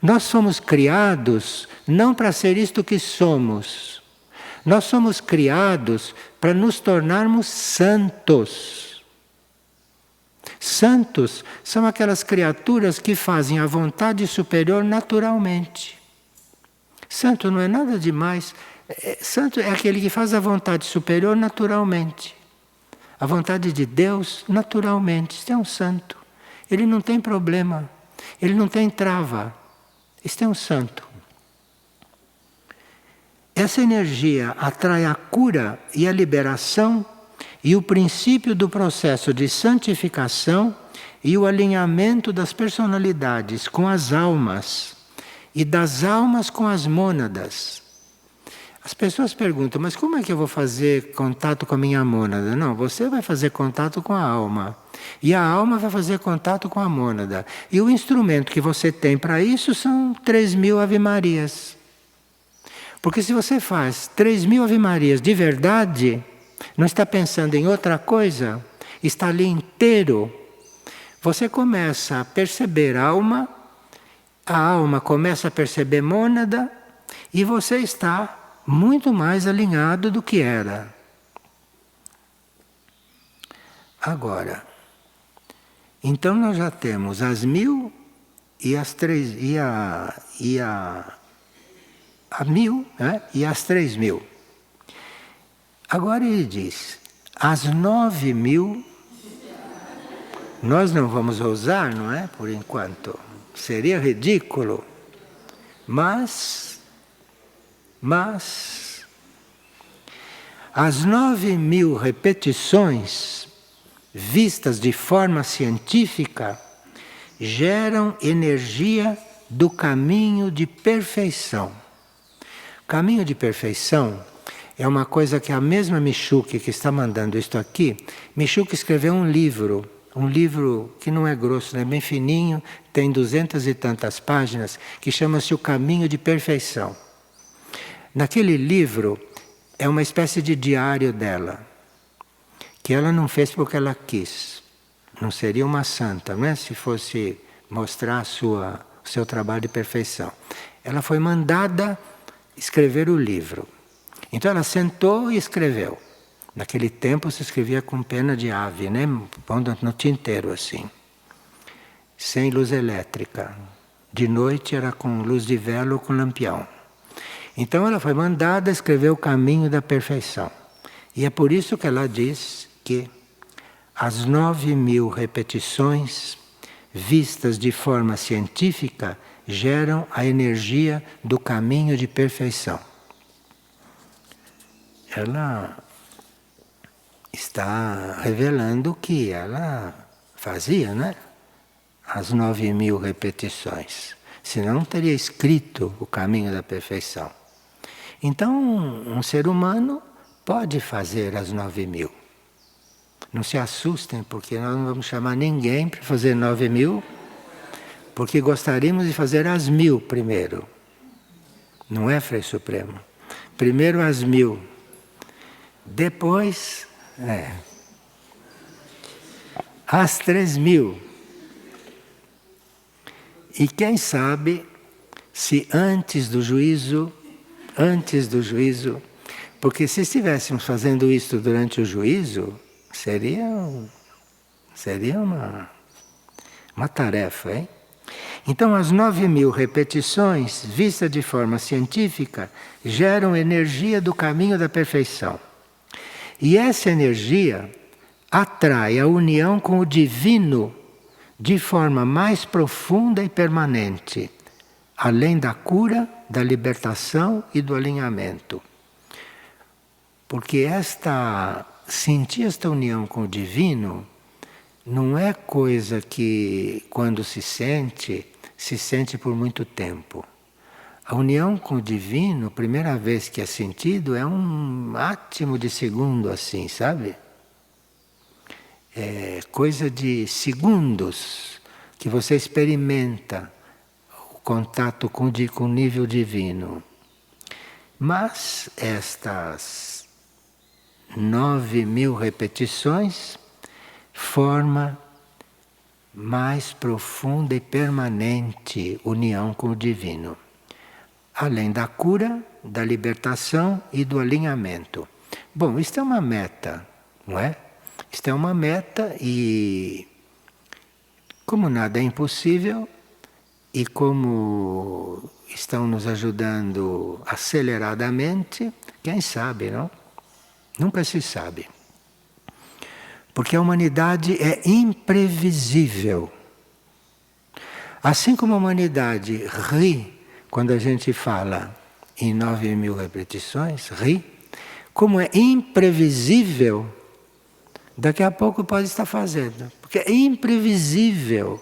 Nós somos criados não para ser isto que somos. Nós somos criados para nos tornarmos santos. Santos são aquelas criaturas que fazem a vontade superior naturalmente. Santo não é nada demais. Santo é aquele que faz a vontade superior naturalmente. A vontade de Deus naturalmente. Isto é um santo. Ele não tem problema. Ele não tem trava. Isto é um santo. Essa energia atrai a cura e a liberação e o princípio do processo de santificação e o alinhamento das personalidades com as almas e das almas com as mônadas. As pessoas perguntam, mas como é que eu vou fazer contato com a minha mônada? Não, você vai fazer contato com a alma. E a alma vai fazer contato com a mônada. E o instrumento que você tem para isso são 3.000 Ave-Marias. Porque se você faz 3.000 Ave-Marias de verdade, não está pensando em outra coisa, está ali inteiro, você começa a perceber a alma começa a perceber mônada, e você está muito mais alinhado do que era. Agora, então nós já temos as 1.000 e as 1.000, né? E as 3.000. Agora ele diz, as 9.000, nós não vamos usar, não é? Por enquanto. Seria ridículo. Mas as 9.000 repetições, vistas de forma científica, geram energia do caminho de perfeição. Caminho de perfeição é uma coisa que a mesma Michuque que está mandando isto aqui, Michuque escreveu um livro que não é grosso, é bem fininho, tem 200 e tantas páginas, que chama-se O Caminho de Perfeição. Naquele livro é uma espécie de diário dela, que ela não fez porque ela quis. Não seria uma santa, não é? Se fosse mostrar o seu trabalho de perfeição. Ela foi mandada escrever o livro. Então ela sentou e escreveu. Naquele tempo se escrevia com pena de ave, né? Pondo no tinteiro assim. Sem luz elétrica. De noite era com luz de vela ou com lampião. Então ela foi mandada escrever o caminho da perfeição. E é por isso que ela diz que as 9.000 repetições vistas de forma científica geram a energia do caminho de perfeição. Ela está revelando o que ela fazia, né? As 9.000 repetições. Senão não teria escrito o caminho da perfeição. Então, um ser humano pode fazer as 9.000. Não se assustem, porque nós não vamos chamar ninguém para fazer 9.000, porque gostaríamos de fazer as 1.000 primeiro. Não é, Frei Supremo? Primeiro as 1.000. Depois, as 3.000. E quem sabe se antes do juízo, porque se estivéssemos fazendo isso durante o juízo, seria uma tarefa, hein? Então, as 9.000 repetições, vistas de forma científica, geram energia do caminho da perfeição. E essa energia atrai a união com o divino de forma mais profunda e permanente, além da cura, da libertação e do alinhamento. Porque sentir esta união com o divino não é coisa que, quando se sente por muito tempo. A união com o divino, a primeira vez que é sentido, é um átimo de segundo assim, sabe? É coisa de segundos que você experimenta o contato com o nível divino. Mas estas 9.000 repetições forma mais profunda e permanente união com o divino, além da cura, da libertação e do alinhamento. Bom, isto é uma meta, não é? Isto é uma meta e, como nada é impossível, e como estão nos ajudando aceleradamente, quem sabe, não? Nunca se sabe. Porque a humanidade é imprevisível. Assim como a humanidade ri quando a gente fala em 9.000 repetições, ri, como é imprevisível, daqui a pouco pode estar fazendo. Porque é imprevisível.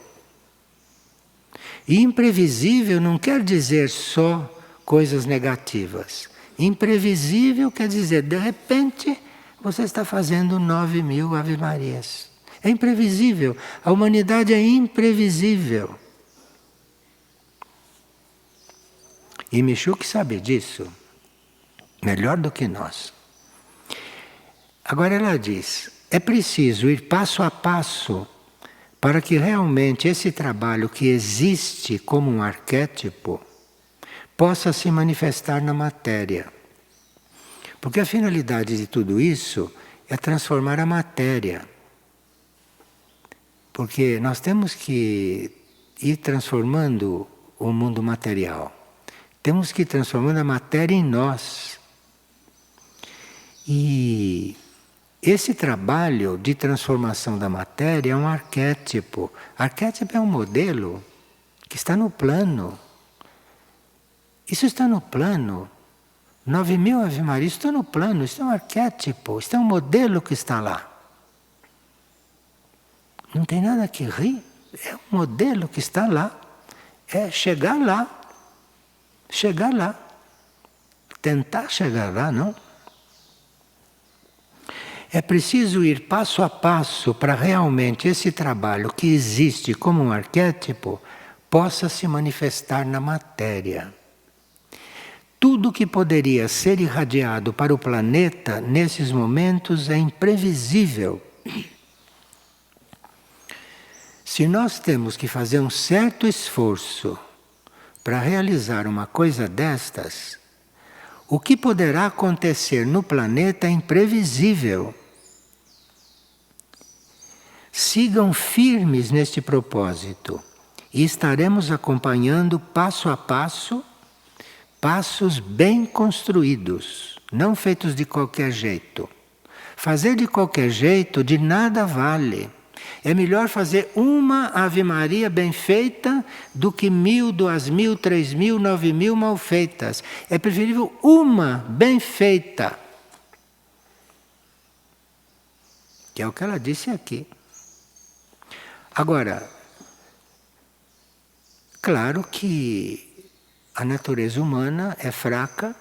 E imprevisível não quer dizer só coisas negativas. Imprevisível quer dizer, de repente, você está fazendo 9.000 Ave Marias. É imprevisível. A humanidade é imprevisível. E Michuk sabe disso. Melhor do que nós. Agora ela diz, é preciso ir passo a passo para que realmente esse trabalho que existe como um arquétipo possa se manifestar na matéria. Porque a finalidade de tudo isso é transformar a matéria. Porque nós temos que ir transformando o mundo material. Temos que ir transformando a matéria em nós. E esse trabalho de transformação da matéria é um arquétipo. Arquétipo é um modelo que está no plano. Isso está no plano. 9.000 Ave Maria, isso está no plano, isso é um arquétipo, isso é um modelo que está lá. Não tem nada que rir, é um modelo que está lá. É chegar lá. Chegar lá. Tentar chegar lá, não? É preciso ir passo a passo para realmente esse trabalho que existe como um arquétipo possa se manifestar na matéria. Tudo que poderia ser irradiado para o planeta nesses momentos é imprevisível. Se nós temos que fazer um certo esforço para realizar uma coisa destas, o que poderá acontecer no planeta é imprevisível. Sigam firmes neste propósito e estaremos acompanhando passo a passo, passos bem construídos, não feitos de qualquer jeito. Fazer de qualquer jeito de nada vale. É melhor fazer uma Ave Maria bem feita do que 1.000, 2.000, 3.000, 9.000 mal feitas. É preferível uma bem feita. Que é o que ela disse aqui. Agora, claro que a natureza humana é fraca,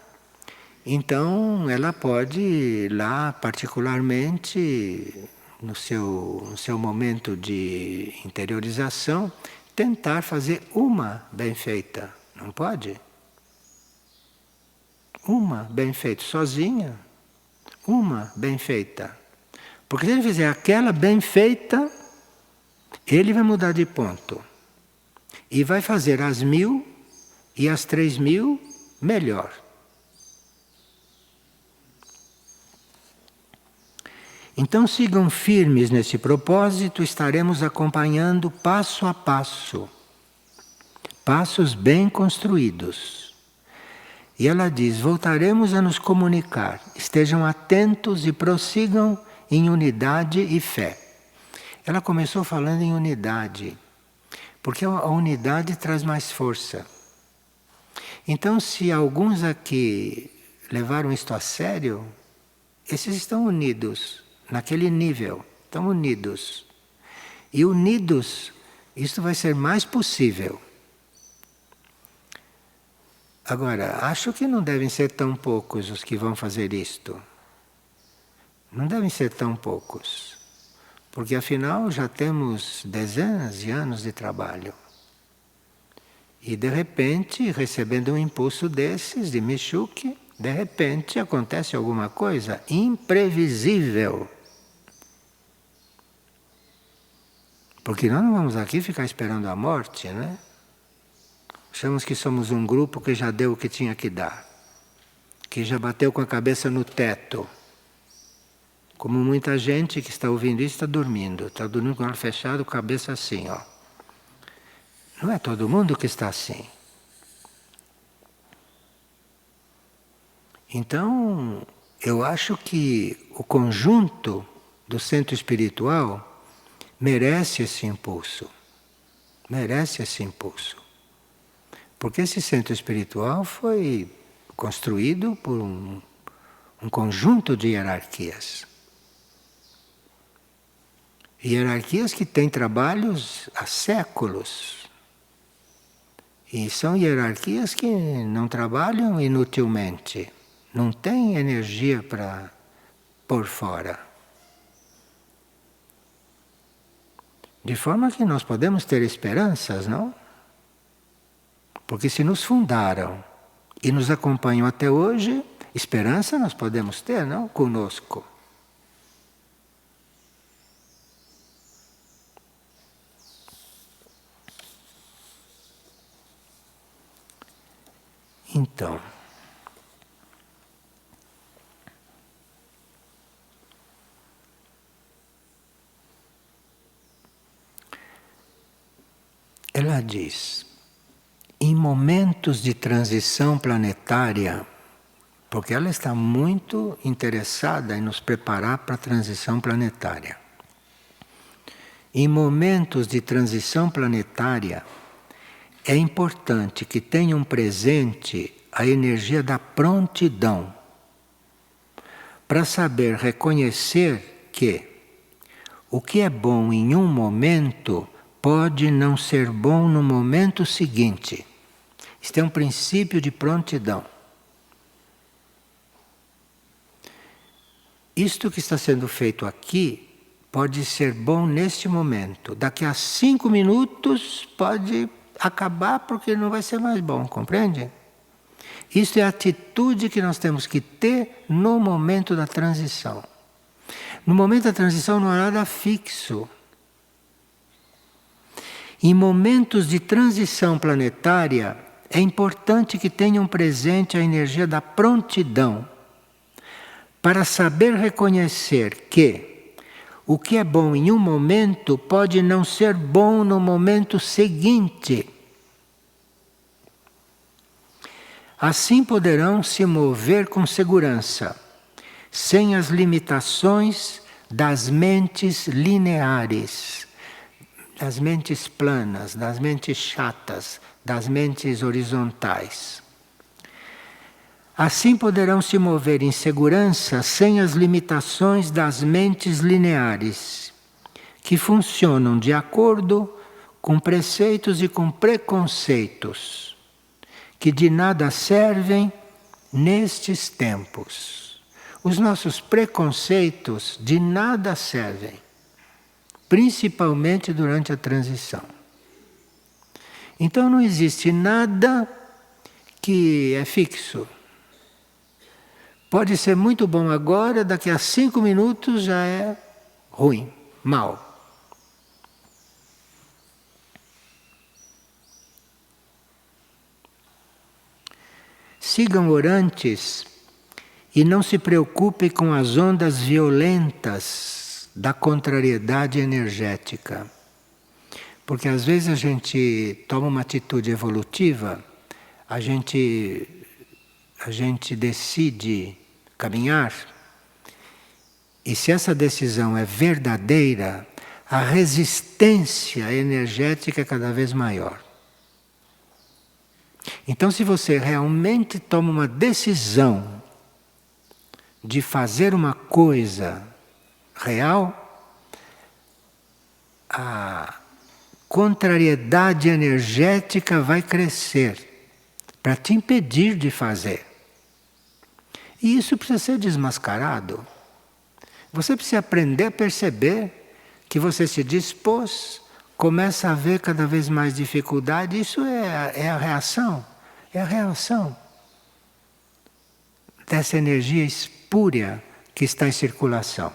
então ela pode lá particularmente no seu momento de interiorização tentar fazer uma bem feita, não pode? Uma bem feita sozinha, uma bem feita. Porque se ele fizer aquela bem feita, ele vai mudar de ponto. e vai fazer as 1000 e as 3000 melhor. Então sigam firmes nesse propósito, estaremos acompanhando passo a passo, passos bem construídos. E ela diz, voltaremos a nos comunicar, estejam atentos e prossigam em unidade e fé. Ela começou falando em unidade, porque a unidade traz mais força. Então, se alguns aqui levaram isto a sério, esses estão unidos, naquele nível, estão unidos. E unidos, isto vai ser mais possível. Agora, acho que não devem ser tão poucos os que vão fazer isto. Não devem ser tão poucos. Porque afinal já temos dezenas de anos de trabalho. E de repente, recebendo um impulso desses, de Michuque, de repente acontece alguma coisa imprevisível. Porque nós não vamos aqui ficar esperando a morte, né? Achamos que somos um grupo que já deu o que tinha que dar. Que já bateu com a cabeça no teto. Como muita gente que está ouvindo isso está dormindo. Está dormindo com o olho fechado, cabeça assim, ó. Não é todo mundo que está assim. Então, eu acho que o conjunto do centro espiritual merece esse impulso. Merece esse impulso. Porque esse centro espiritual foi construído por um conjunto de hierarquias. Hierarquias que têm trabalhos há séculos. E são hierarquias que não trabalham inutilmente. Não têm energia para pôr fora. De forma que nós podemos ter esperanças, não? Porque se nos fundaram e nos acompanham até hoje, esperança nós podemos ter, não? Conosco. Então, ela diz, em momentos de transição planetária, porque ela está muito interessada em nos preparar para a transição planetária. Em momentos de transição planetária, é importante que tenham presente a energia da prontidão, para saber reconhecer que o que é bom em um momento pode não ser bom no momento seguinte. Isto é um princípio de prontidão. Isto que está sendo feito aqui pode ser bom neste momento. Daqui a 5 minutos pode acabar porque não vai ser mais bom, compreende? Isso é a atitude que nós temos que ter no momento da transição. No momento da transição não há nada fixo. Em momentos de transição planetária, é importante que tenham presente a energia da prontidão, para saber reconhecer que o que é bom em um momento pode não ser bom no momento seguinte. Assim poderão se mover com segurança, sem as limitações das mentes lineares, das mentes planas, das mentes chatas, das mentes horizontais. Assim poderão se mover em segurança sem as limitações das mentes lineares, que funcionam de acordo com preceitos e com preconceitos, que de nada servem nestes tempos. Os nossos preconceitos de nada servem, principalmente durante a transição. Então não existe nada que é fixo. Pode ser muito bom agora, daqui a 5 minutos já é ruim, mal. Sigam orantes e não se preocupem com as ondas violentas da contrariedade energética. Porque às vezes a gente toma uma atitude evolutiva, a gente decide caminhar, e se essa decisão é verdadeira, a resistência energética é cada vez maior. Então, se você realmente toma uma decisão de fazer uma coisa real, a contrariedade energética vai crescer para te impedir de fazer. E isso precisa ser desmascarado. Você precisa aprender a perceber que você se dispôs, começa a ver cada vez mais dificuldade. Isso é a reação. É a reação dessa energia espúria que está em circulação.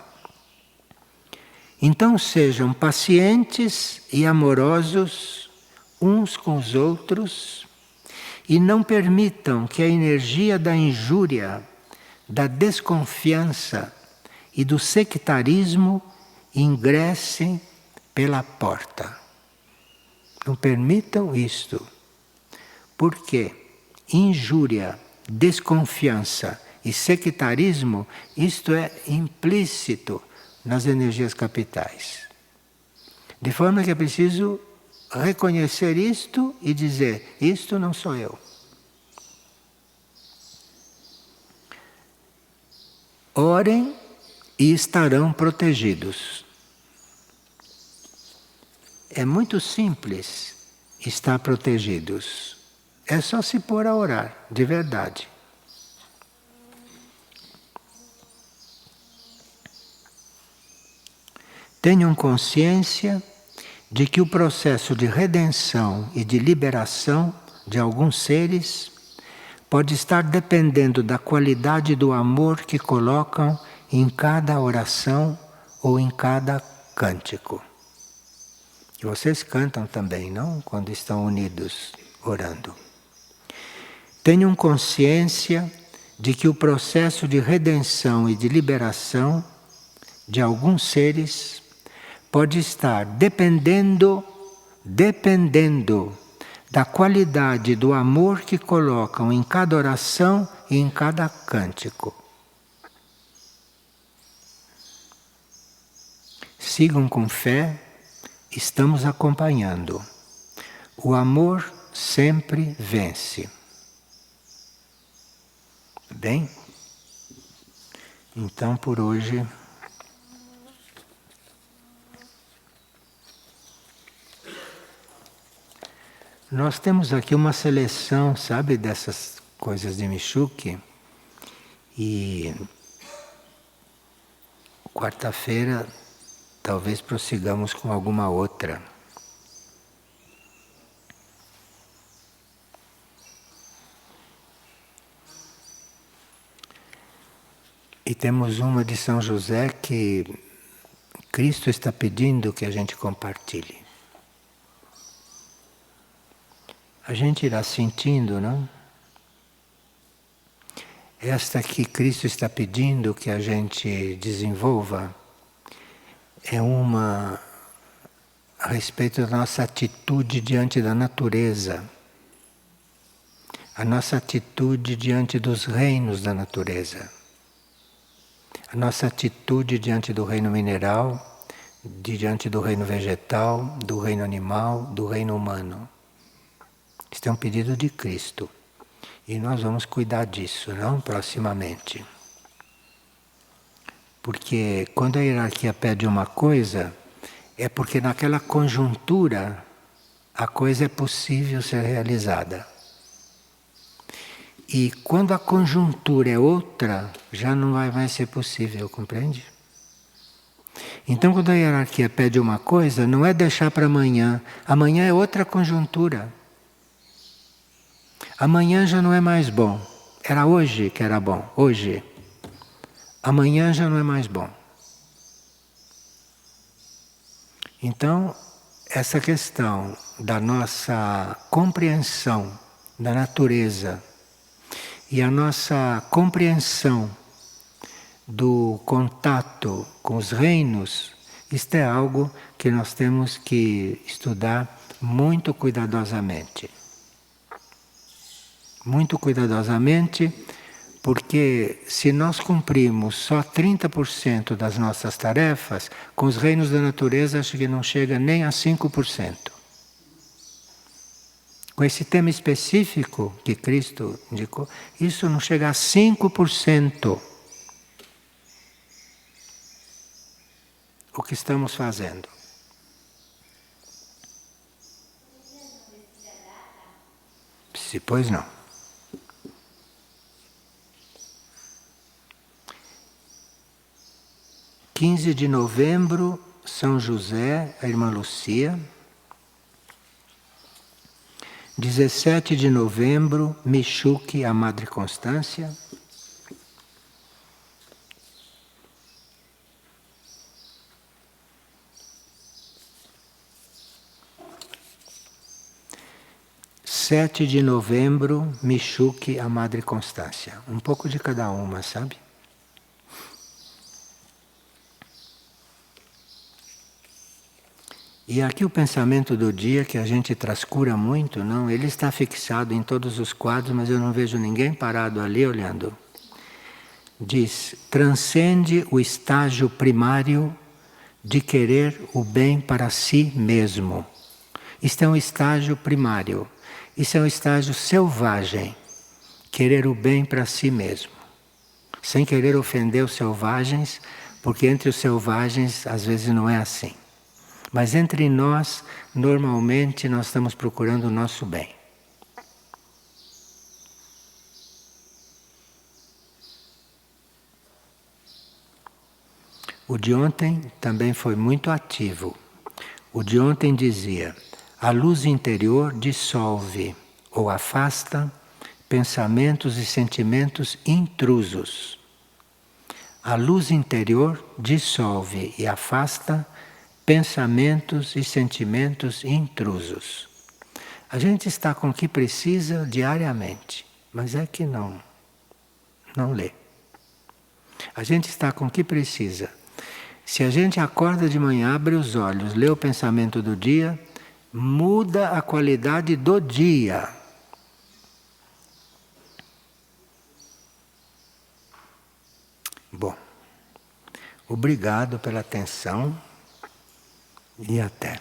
Então sejam pacientes e amorosos uns com os outros e não permitam que a energia da injúria, da desconfiança e do sectarismo ingressem pela porta. Não permitam isto. Porque injúria, desconfiança e sectarismo, isto é implícito nas energias capitais. De forma que é preciso reconhecer isto e dizer, isto não sou eu. Orem e estarão protegidos. É muito simples estar protegidos. É só se pôr a orar, de verdade. Tenham consciência de que o processo de redenção e de liberação de alguns seres pode estar dependendo da qualidade do amor que colocam em cada oração ou em cada cântico. E vocês cantam também, não? Quando estão unidos, orando. Tenham consciência de que o processo de redenção e de liberação de alguns seres pode estar dependendo da qualidade do amor que colocam em cada oração e em cada cântico. Sigam com fé, estamos acompanhando. O amor sempre vence. Bem? Então por hoje nós temos aqui uma seleção, sabe, dessas coisas de Michuque. E quarta-feira talvez prossigamos com alguma outra. E temos uma de São José que Cristo está pedindo que a gente compartilhe. A gente irá sentindo, não? Esta que Cristo está pedindo que a gente desenvolva é uma a respeito da nossa atitude diante da natureza, a nossa atitude diante dos reinos da natureza, a nossa atitude diante do reino mineral, diante do reino vegetal, do reino animal, do reino humano. Este é um pedido de Cristo. E nós vamos cuidar disso, não? Proximamente. Porque quando a hierarquia pede uma coisa, é porque naquela conjuntura a coisa é possível ser realizada. E quando a conjuntura é outra, já não vai mais ser possível, compreende? Então quando a hierarquia pede uma coisa, não é deixar para amanhã. Amanhã é outra conjuntura. Amanhã já não é mais bom. Era hoje que era bom, hoje. Amanhã já não é mais bom. Então, essa questão da nossa compreensão da natureza E a nossa compreensão do contato com os reinos, isto é algo que nós temos que estudar muito cuidadosamente. Muito cuidadosamente, porque se nós cumprimos só 30% das nossas tarefas, com os reinos da natureza acho que não chega nem a 5%. Com esse tema específico que Cristo indicou, isso não chega a 5%. O que estamos fazendo. Se pois não. (15 de novembro, São José, a irmã Lucia. 17 de novembro, Michuque, a Madre Constância. 7 de novembro, Michuque, a Madre Constância. Um pouco de cada uma, sabe? E aqui o pensamento do dia, que a gente trascura muito, não? Ele está fixado em todos os quadros, mas eu não vejo ninguém parado ali olhando. Diz, transcende o estágio primário de querer o bem para si mesmo. Isto é um estágio primário. Isso é um estágio selvagem. Querer o bem para si mesmo. Sem querer ofender os selvagens, porque entre os selvagens às vezes não é assim. Mas entre nós, normalmente, nós estamos procurando o nosso bem. O de ontem também foi muito ativo. O de ontem dizia, a luz interior dissolve ou afasta pensamentos e sentimentos intrusos. A luz interior dissolve e afasta pensamentos e sentimentos intrusos. A gente está com o que precisa diariamente, mas é que não lê. A gente está com o que precisa. Se a gente acorda de manhã, abre os olhos, lê o pensamento do dia, muda a qualidade do dia. Bom, obrigado pela atenção e até.